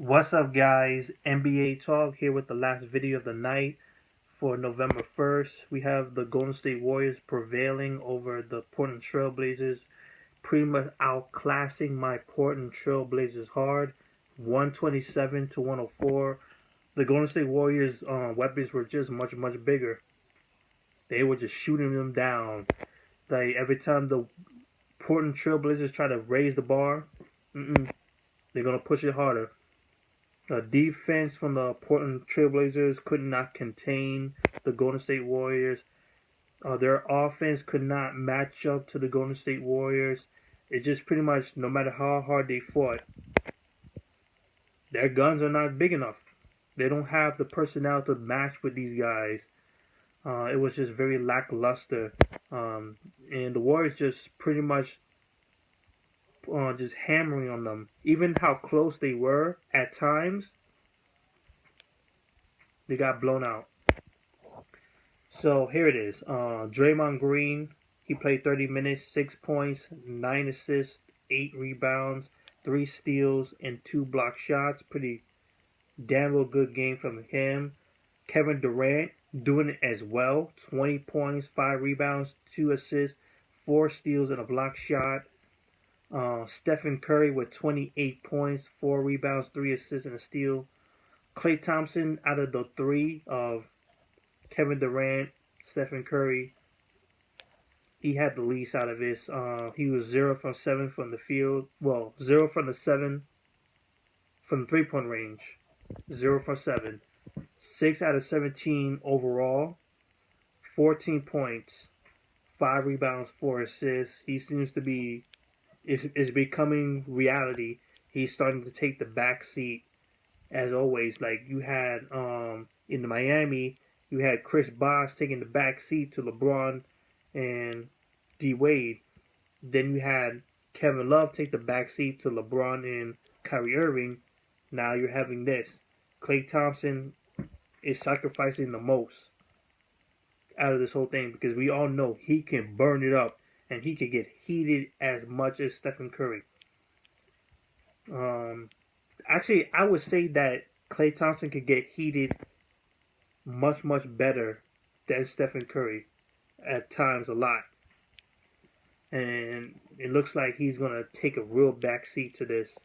What's up, guys? NBA Talk here with the last video of the night for November 1st. We have the Golden State Warriors prevailing over the Portland Trail Blazers, pretty much outclassing my Portland Trail Blazers hard, 127 to 104. The Golden State Warriors' weapons were just much bigger. They were just shooting them down. Like every time the Portland Trail Blazers try to raise the bar, they're gonna push it harder. The defense from the Portland Trailblazers could not contain the Golden State Warriors. Their offense could not match up to the Golden State Warriors. It just pretty much, no matter how hard they fought, their guns are not big enough. They don't have the personnel to match with these guys. It was just very lackluster. And the Warriors just pretty much just hammering on them. Even how close they were at times, they got blown out. So here it is. Draymond Green, he played 30 minutes, 6 points, 9 assists, 8 rebounds, 3 steals, and 2 block shots. Pretty damn well good game from him. Kevin Durant doing it as well. 20 points, 5 rebounds, 2 assists, 4 steals, and a block shot. Stephen Curry with 28 points, 4 rebounds, 3 assists, and a steal. Klay Thompson, out of the 3 of Kevin Durant, Stephen Curry, he had the least out of this. He was 0 from 7 from the field. Well, 0 from the 7 from the 3-point range. 0 from 7. 6 out of 17 overall. 14 points, 5 rebounds, 4 assists. He seems to be is becoming reality. He's starting to take the back seat, as always. Like you had in the Miami, you had Chris Bosh taking the back seat to LeBron and D Wade. Then you had Kevin Love take the back seat to LeBron and Kyrie Irving. Now you're having this. Klay Thompson is sacrificing the most out of this whole thing because we all know he can burn it up. And he could get heated as much as Stephen Curry. Actually, I would say that Klay Thompson could get heated much better than Stephen Curry at times a lot. And it looks like he's going to take a real backseat to this.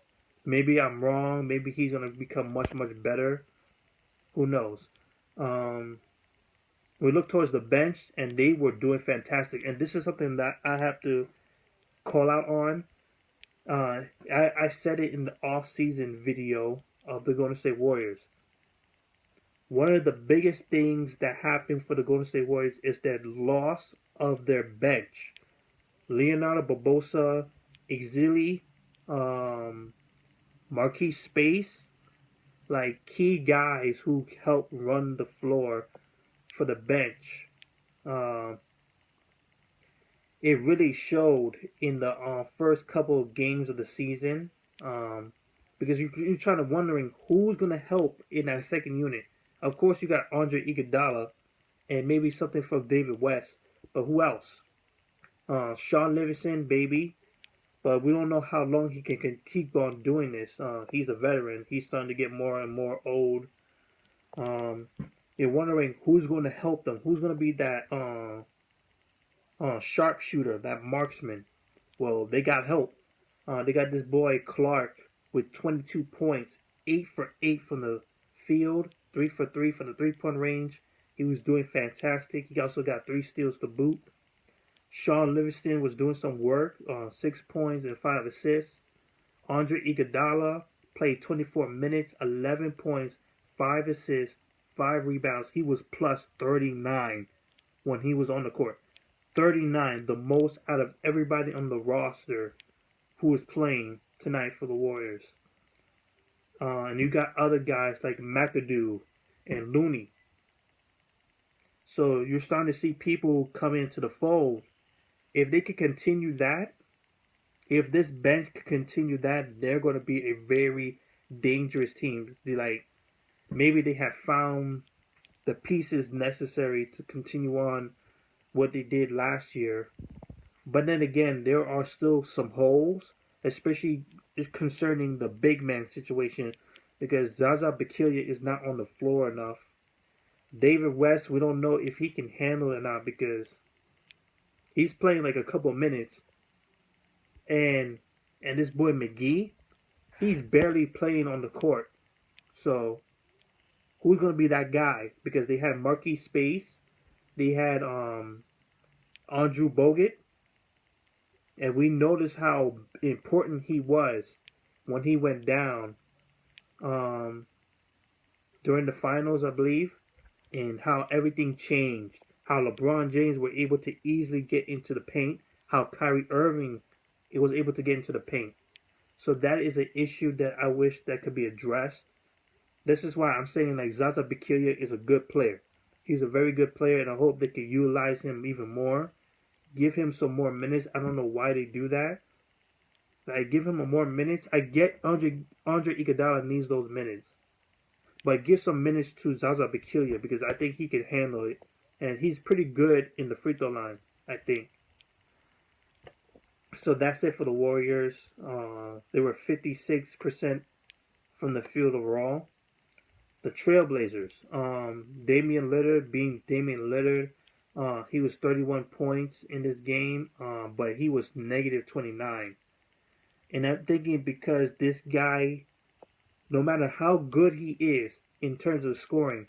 Maybe I'm wrong. Maybe he's going to become much better. Who knows? We look towards the bench, and they were doing fantastic. And this is something that I have to call out on. I said it in the off-season video of the Golden State Warriors. One of the biggest things that happened for the Golden State Warriors is their loss of their bench. Leonardo Barbosa, Exili, Marquise Space, like key guys who help run the floor for the bench. It really showed in the first couple of games of the season, because you're trying to wondering who's going to help in that second unit. Of course, you got Andre Iguodala and maybe something from David West, but who else? Sean Livingston, baby, but we don't know how long he can keep on doing this. He's a veteran. He's starting to get more and more old. You're wondering who's going to help them. Who's going to be that sharpshooter, that marksman? Well, they got help. They got this boy Clark with 22 points, 8 for 8 from the field, 3 for 3 from the 3-point range. He was doing fantastic. He also got 3 steals to boot. Sean Livingston was doing some work, 6 points and 5 assists. Andre Iguodala played 24 minutes, 11 points, 5 assists, 5 rebounds. He was plus 39 when he was on the court. 39, the most out of everybody on the roster who was playing tonight for the Warriors. And you got other guys like McAdoo and Looney. So you're starting to see people come into the fold. If they could continue that, if this bench could continue that, they're going to be a very dangerous team. Maybe they have found the pieces necessary to continue on what they did last year. But then again, there are still some holes, especially concerning the big man situation. because Zaza Pachulia is not on the floor enough. David West, we don't know if he can handle it or not because he's playing like a couple minutes, and this boy McGee, he's barely playing on the court. So who's gonna be that guy? Because they had Marquis Space, they had Andrew Bogut, and we noticed how important he was when he went down um, during the finals, I believe, and how everything changed. How LeBron James were able to easily get into the paint. How Kyrie Irving was able to get into the paint. So that is an issue that I wish that could be addressed. This is why I'm saying like Zaza Pachulia is a good player. He's a very good player, and I hope they can utilize him even more. Give him some more minutes. I don't know why they do that. Like give him more minutes. I get Andre Iguodala needs those minutes, but give some minutes to Zaza Pachulia because I think he can handle it, and he's pretty good in the free throw line. I think. So that's it for the Warriors. They were 56% from the field overall. The Trailblazers, Damian Lillard being Damian Lillard, he was 31 points in this game, but he was negative 29. And I'm thinking because this guy, no matter how good he is in terms of scoring,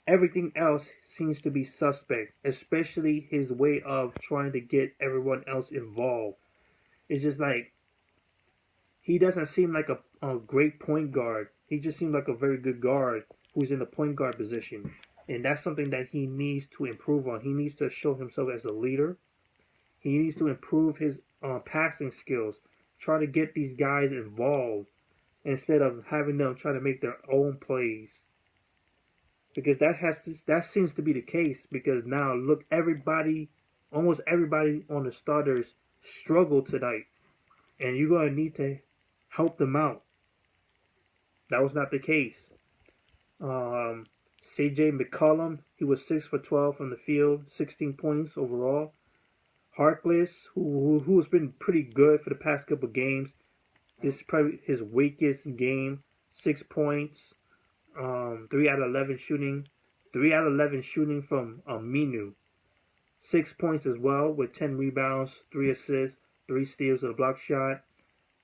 everything else seems to be suspect, especially his way of trying to get everyone else involved. It's just like he doesn't seem like a great point guard. He just seems like a very good guard who's in the point guard position. And that's something that he needs to improve on. He needs to show himself as a leader. He needs to improve his passing skills. Try to get these guys involved instead of having them try to make their own plays. Because that seems to be the case. Because now look, almost everybody on the starters struggled tonight. And you're going to need to help them out. That was not the case. CJ McCollum, he was 6 for 12 from the field, 16 points overall. Harkless, who has been pretty good for the past couple of games. This is probably his weakest game. 6 points, 3 out of 11 shooting. 3 out of 11 shooting from Minu. 6 points as well with 10 rebounds, 3 assists, 3 steals and a block shot.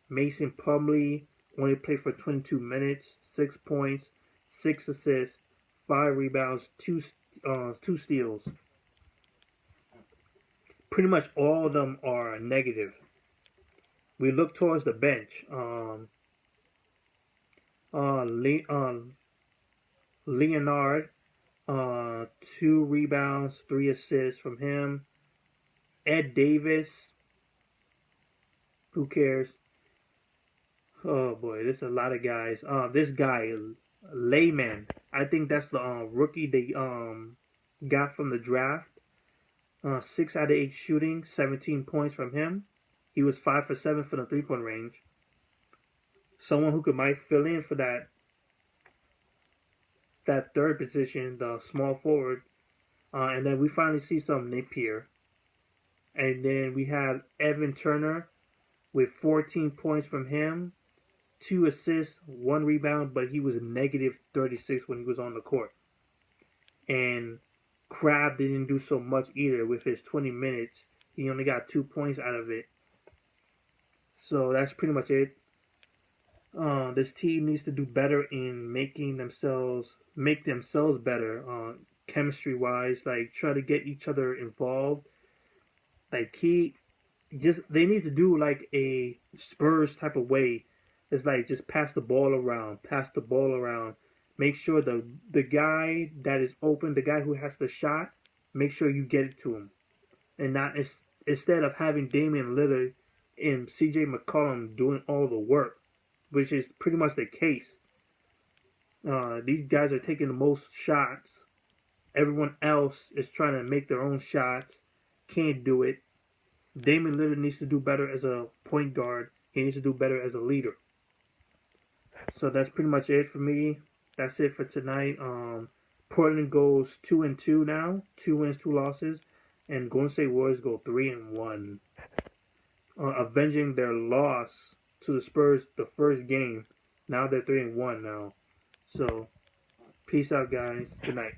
Mason Plumlee only played for 22 minutes, 6 points, 6 assists, 5 rebounds, 2 steals. Pretty much all of them are negative. We look towards the bench. Leonard, 2 rebounds, 3 assists from him. Ed Davis, who cares? Oh boy, there's a lot of guys. This guy, Layman, I think that's the rookie they got from the draft. 6 out of 8 shooting, 17 points from him. He was 5 for 7 from the 3-point range. Someone who might fill in for that third position, the small forward. And then we finally see some Napier. And then we have Evan Turner with 14 points from him, 2 assists, 1 rebound, but he was a negative 36 when he was on the court. And Crab didn't do so much either with his 20 minutes. He only got 2 points out of it. So that's pretty much it. This team needs to do better in make themselves better, chemistry wise. Like try to get each other involved. Like they need to do like a Spurs type of way. It's like just pass the ball around. Make sure the guy that is open, the guy who has the shot, make sure you get it to him, and not instead of having Damian Lillard and CJ McCollum doing all the work, which is pretty much the case. These guys are taking the most shots. Everyone else is trying to make their own shots. Can't do it. Damian Lillard needs to do better as a point guard. He needs to do better as a leader. So that's pretty much it for me. That's it for tonight. Portland goes 2-2 now. 2 wins, 2 losses. And Golden State Warriors go 3-1. Avenging their loss to the Spurs the first game Now they're 3-1 now. So, peace out, guys. Good night.